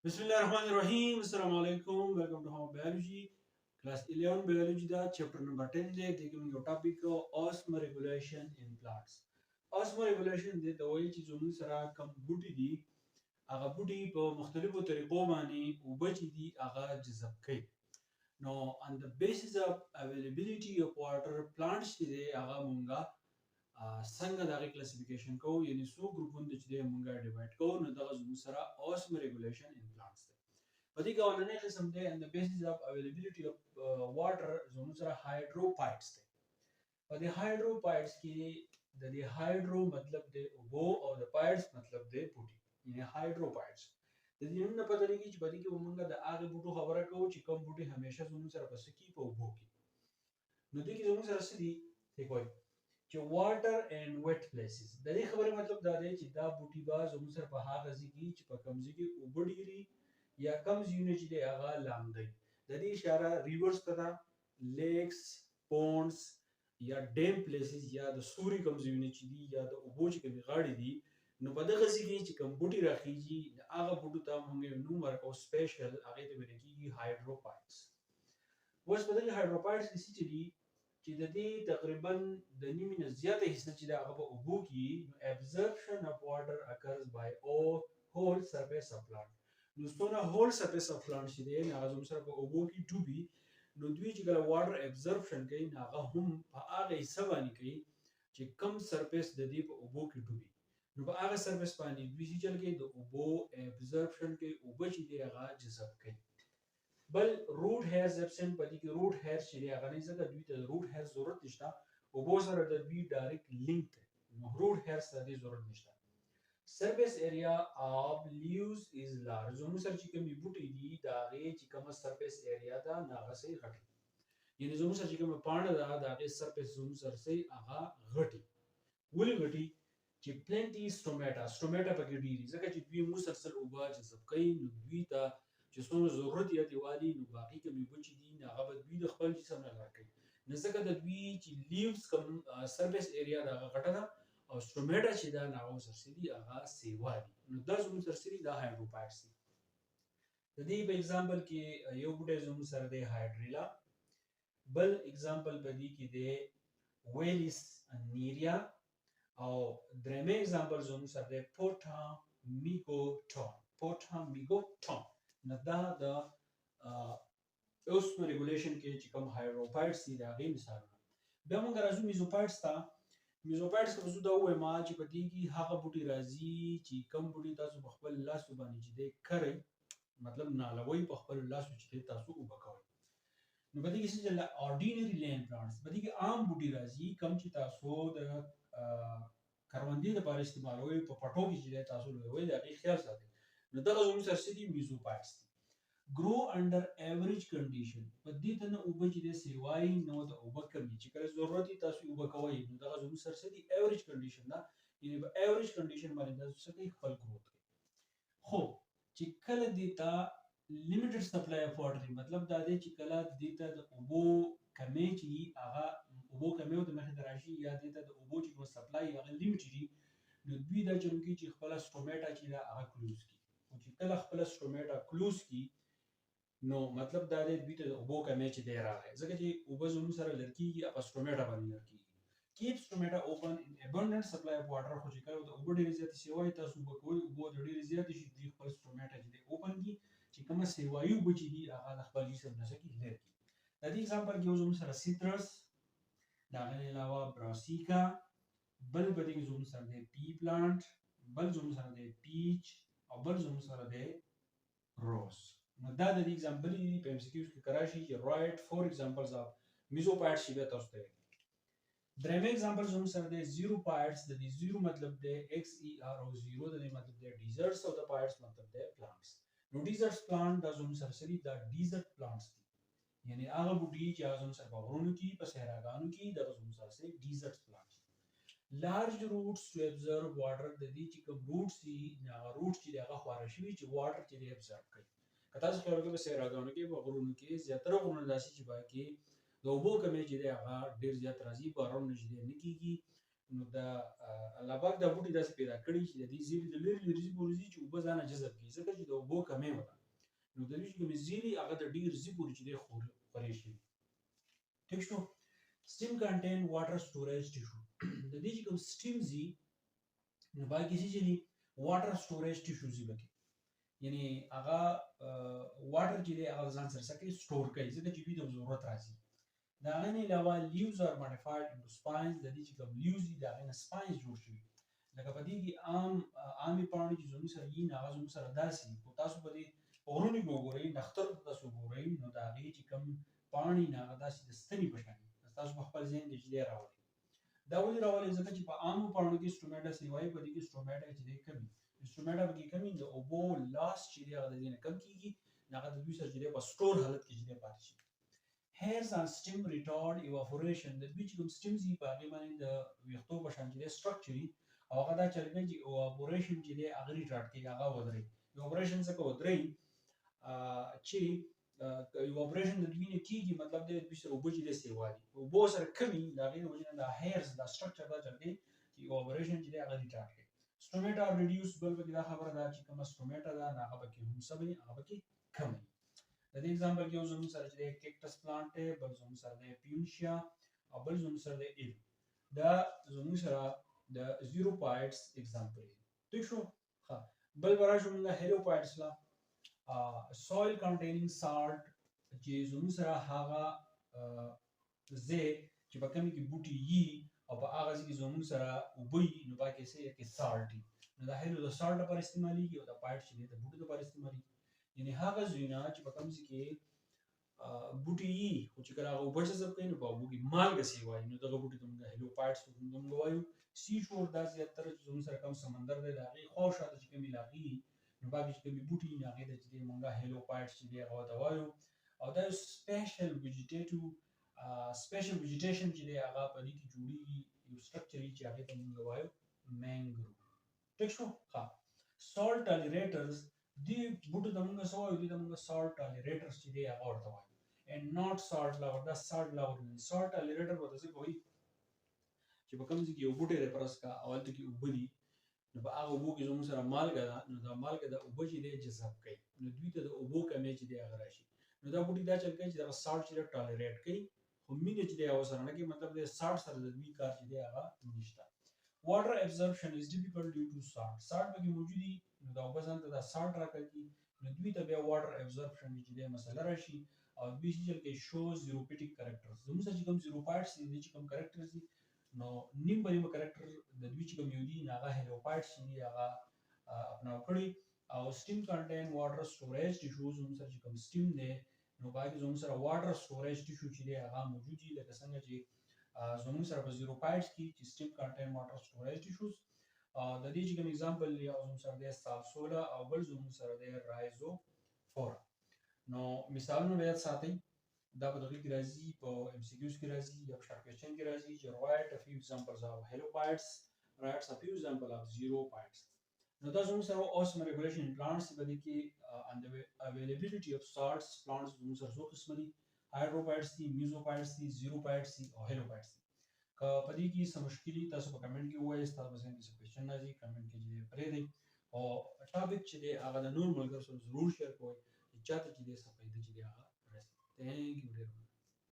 Bismillahirrahmanirrahim. Assalamu alaikum. Welcome to Home Biology. Class 11 Biology da chapter number 10 de taking your topic osmoregulation in plants. Osmoregulation de توایي چې زموږ سره کم بوټي دي هغه بوټي په مختلفو طریقو باندې اوبه چې دي هغه جذب کوي. نو on the basis of availability of water plants چې دي هغه مونږه څنګه دا کلاسیفیکیشن کوو یعنی څو ګروپونه چې دی مونږه ډیوایډ کوو نو دغه زموږ سره osmoregulation in plants دی. په دې کې اولنی قسم دی on the basis of availability of water زموږ سره hydrophytes دی. په دې hydrophytes کې د دې hydro مطلب دی اوبو او د pytes مطلب دی بوټي یعنی hydrophytes. د دې نوم نه پته لګي چې په دې کې مونږه د هغه بوټو خبره کوو چې کوم بوټي همیشه زموږ سره په سکی په اوبو کې. نو دې کې زموږ سره څه دي ټیک وایي چې water and wet places. د دې خبرې مطلب دا دی چې دا بوټي به زموږ سره په هغه ځای کې چې په کوم ځای کې اوبه ډېري یا کم ځایونه چې دی هغه لاندې. د دې اشاره ریورز ته ده، لیکس، پونډز یا ډیم پلیسز یا د سوري کوم ځایونه چې دي یا د اوبو چې کومې غاړې دي نو په دغه ځای کې چې کوم بوټي راخیږي هغه بوټو ته موږ نوم ورکوو سپیشل هغې ته ویل کېږي هایډروفایټس. اوس په دغه هایډروفایټس کې څه چې دي چې د دې تقریبا د نیمې نه زیاته حصه چې د هغه په اوبو کې نو absorption of water occurs by all whole surface of plant. نو څونه whole surface of plant چې دی هغه زموږ سره په اوبو کې ډوبي نو دوی چې کله water absorption کوي نو هغه هم په هغه حصه باندې کوي چې کم سرفیس د دې په اوبو کې ډوبي نو په هغه سرفیس باندې دوی چې چل کوي د اوبو absorption کوي اوبه چې دی هغه جذب کوي. بل روټ هیرز ابسنټ په دې کې روټ هیر چې دی هغه نه ځکه دوی ته روټ هیر ضرورت نشته اوبو سره د دوی ډایرکټ لینک دی نو روټ هیرز ته دې ضرورت نشته. سرفیس ایریا اف لیوز از لارج زموږ سره چې کومې بوټي دي د هغې چې کومه سرفیس ایریا ده نو هغه صحیح غټي یعنې زموږ سره چې کومه پاڼه ده د هغې سرفیس زموږ سره صحیح هغه غټي. ولې غټي چې پلنټي سټومیټا پکې ډېري ځکه چې دوی مسلسل اوبه جذب کوي نو دوی ته چې څومره ضرورت یا دیوالي نو باقي کومې اوبه چې دي نو هغه به دوی د خپل جسم نه راکوي نو ځکه د دوی چې لیوز کوم سرفیس ایریا د هغه غټه ده او سټومیټا چې ده نو هغه ورسره دي هغه سیوا دي نو دا زموږ سره دي دا هایډروفایټس دي. د دې په اګزامپل کې یو بوټی زموږ سره دی هایډریلا، بل اګزامپل په دې کې دی ویلیس نیریا او درېمې اګزامپل زموږ سره دی پوټامیګوټون. نو دا د اوسموریګولیشن کې چې کوم هایډروفایټس دي د هغې مثالونه. بیا موږ راځو میزوفایټس ته. میزوفایټس کې زه دا ووایم چې په دې کې هغه بوټي راځي چې کوم بوټي تاسو په خپل لاسو باندې چې دی کرئ مطلب نالوئ په خپلو لاسو چې دی تاسو اوبه کوئ. نو په دې کې څه چې آرډینري لینډ پلانټس په دې کې عام بوټي راځي کوم چې تاسو د کروندې لپاره استعمالوئ په پټو کې چې دی تاسو لویوئ د هغې خیال ساتئ. نو دغه زموږ سره څه دي میزوفایټس دي. ګرو انډر ایوریج کنډیشن په دې ته نه اوبه چې دی سیوایي نو د اوبه کمي چې کله ضرورت وي تاسو اوبه کوئ نو دغه زموږ سره څه دي ایوریج کنډیشن ده یعنې په ایوریج کنډیشن باندې تاسو څه کوئ خپل ګروت کوئ. خو چې کله دې ته لیمیټډ سپلای اف واټر مطلب دا دی چې کله دې ته د اوبو کمی چې وي هغه اوبو کمی ورته مخې ته راشي یا دې ته د اوبو چې کوم سپلای هغه لیمیټډ وي نو دوی دا چلو کوي چې خپله سټومیټا چې ده هغه کلوز کړي. خو چې کله خپله سټومیټا کلوز کړي نو مطلب دا دی دوی ته د اوبو کمی چې دی راغی ځکه چې اوبه زموږ سره لر کېږي په سټومیټا باندې لر کېږي. کیپ سټومیټا اوپن ان ابنډنټ سپلای اف واټر خو چې کله د اوبو ډېرې زیاتې سیوایي تاسو اوبه کوئ اوبه د ډېرې زیاتې شي دوی خپل سټومیټا چې دی اوپن کړي چې کومه سیوایي اوبه چې دي هغه د خپل جسم نه څه کړي لر کړي. د دې اګزامپل کې یو زموږ سره سیترس د هغې نه علاوه براسیکا بل په دې کې زموږ سره دی پی پلانټ بل زموږ سره دی پیچ او بل زموږ سره دی روز. نو دا د دې اګزامپل دي په ایم سی کیوز کې کرا شي چې رایټ 4 ایگزامپلز اف میزوفایټس چې بیا تاسو ته درېمې اګزامپل زموږ سره دی زیروفایټس. د دې زیرو مطلب دی ایکس ای آر او زیرو د دې مطلب دی ډیزرټس او د فایټس مطلب دی پلانټس. نو ډیزرټس پلانټ دا زموږ سره څه دي دا ډیزرټ پلانټس دي یعنې هغه بوټي چې هغه زموږ سره په غرونو کې په صحراګانو کې دغه زموږ سره څه ډیزرټس پلانټس دي. لارج روټس ټو ابزرو واټر د دې چې کوم روټس دي هغه روټس چې دی هغه خواره شوي چې واټر چې دی ابزرو کوي. که تاسو خیال وکړئ په صحراګانو کې په غرونو کې زیاتره غرونه داسې چې پکې د اوبو کمی چې دی هغه ډېر زیات راځي بارانونه چې دی نه کېږي نو دا الله پاک دا بوټي داسې پیدا کړي چې د دې زیري د لرې لرې پورې ځي چې اوبه ځانه جذب کړي ځکه چې د اوبو کمې وته نو د دې چې کومې زیري هغه د ډېر ځي پورې چې دی خورې شي ٹھیک شو steam contain water storage tissue د دې چې کوم steam زی نو باقي چې دي water storage tissue زی بکی یعنی هغه واټر چې دی هغه ځان سره سکي سٹور کوي ځکه چې دوی د ضرورت راځي دا غني علاوه leaves are modified into spines د دې چې کوم leaves دي دا غنه spines جوړ شوی لکه په دې کې عامي پاڼې چې زموږ سره یې هغه زموږ سره داسي او تاسو په دې اورونی وګورئ نختر تاسو وګورئ نو دا غي چې کوم پاڼې نه هغه داسي د ستنې په شان تاسو په خپل ذهن کې چې راوړئ دا ولې راوړئ ځکه چې په عامو پاڼو کې سټوماټا سیوای په دې کې سټوماټا چې دی کمی سټوماټا په کې کمی د اوبو لاس چې دی هغه د دې نه کم کیږي هغه د دوی سره چې په سٹور حالت کې چې دی پاتې شي hairs and stem retard evaporation د دوی چې کوم stems یې په هغه باندې د ویښتو په شان چې دی سټرکچري او هغه دا چلګي چې evaporation چې دی هغه ریټارډ کوي هغه ودرې evaporation څه ودرې چې evaporation د دوی نه کیږي مطلب د دوی سره اوبه چې دی سیوالي اوبو سره کمی دا غي وجه د hairs دا سټرکچر دا چلګي چې evaporation چې دی هغه ریټارډ کوي stomata reduce بل په دا خبره دا چې کوم stomata دا هغه پکې هم سبي هغه پکې کم د دې एग्जांपल کې زموږ سره چې کیکټس پلانټ دی بل زموږ سره د پیونشیا او بل زموږ سره د ایل دا زموږ سره د زیروپایټس एग्जांपल دی ٹھیک شو ها بل ورته موږ هیلوپایټس لا soil containing salt چې زموږ سره هغه زه چې په کوم کې بوټي یي او په هغه ځکه زموږ سره وبوي نو باقي څه کې سالټ نو دا هیلو د سالټ لپاره استعماليږي او د پایټ چې د بوټي لپاره استعماليږي یعنی هغه زینا چې په کوم ځکه بوټي یي خو چې کله هغه وبچ زب کین په وګي مالګه سی وای نو دغه بوټي ته هیلو پایټس کوم وایو سی شور دا زیاتره چې زموږ سره کوم سمندر دی دا غي خو شاته چې کوم لاغي نو باقي چې کوم بوټي نه غي د چې مونږه هیلو پایټس چې دی هغه دا وایو او دا سپیشل vegetation چې دی هغه په دې کې جوړیږي یو سټرکچر چې هغه ته موږ وایو مانګروو ټیک شو ها salt tolerators دی بوټو ته موږ سوایو دي موږ salt tolerators چې دی هغه ورته وایو and not salt lover دا salt lover نه salt tolerator ورته څه کوي چې په کوم ځای کې یو بوټي رپرس کا اول ته کې وبدي نو په هغه وبو کې زموږ سره مالګه ده نو دا مالګه د اوبو چې دی جذب کوي نو دوی ته د اوبو کمې چې دی هغه راشي نو دا بوټي دا چل کوي چې دا salt چې ټالریټ کوي خو مینه چې دی او سره نه کې مطلب د salt سره د دوی کار چې دی هغه نشته water absorption is difficult due to salt پکې موجودي نو دا اوبه ځان ته دا salt راکړي نو دوی ته بیا water absorption چې دی مسله راشي او دوی چې کې shows xerophytic characters زموږ چې کوم xerophytes دي چې کوم characters دي نو نیم په نیم character د دوی چې کوم یو دي هغه halophytes دي هغه اپنا کړی او steam contain water storage tissues زموږ چې کوم steam دی نو باقي زموږ سره water storage tissue چې دی هغه موجود دي لکه څنګه چې زموږ سره په xerophytes کې چې steam contain water storage tissues د دې چې کوم example یا زموږ سره د salsola او بل زموږ سره د rhizophora نو مثالونه به ساتئ دا په دغه کې راځي په MCQs کې راځي یا په شارټ کوېسچن کې راځي چې write a few examples of halophytes write a few examples of xerophytes نو دا زموږ سره osmoregulation in plants په دې کې and the availability of salts plants زموږ سره څو قسم دي hydrophytes دي mesophytes دي xerophytes دي او halophytes دي که په دې کې څه مشکلي تاسو په کمنټ کې وایي تاسو به څنګه څه کوېسچن راځي کمنټ کې دې پرې دی او ټاپک چې دی هغه د نور ملګرو سره ضرور شیر کوئ چې چاته چې دې څه فائدہ چې دی هغه رسي Thank you very much.